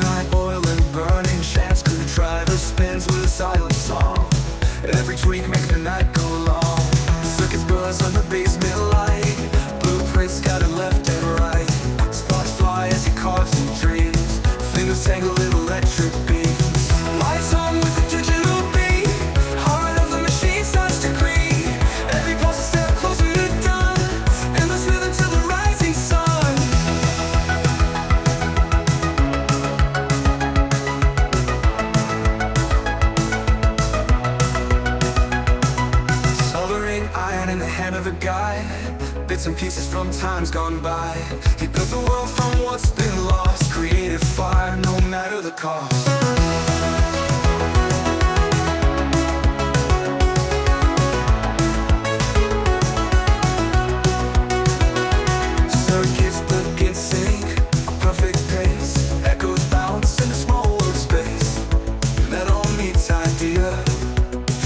midnight oil and burning shafts. Screwdriver spins with a silent song. Every tweak makes the night go long. Circuits buzz on the basement light. Blueprints scattered left and right. Sparks fly as he carves and dreams. Fingers tangle in electric beams. Lights on with a digital beat. Heart of the machine starts to creep. Every pulse a step closer to done. Endless rhythm till the rising sun. Soldering iron in the hand of a guy. Bits and pieces from times gone by. He built the world from what's been lost. Creative fire, no matter the cost. Circuits look in sync, a perfect pace. Echoes bounce in a small workspace. Metal meets idea,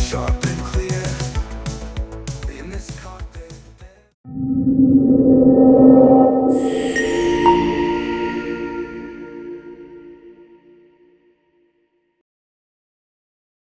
sharp and clear in this cockpit.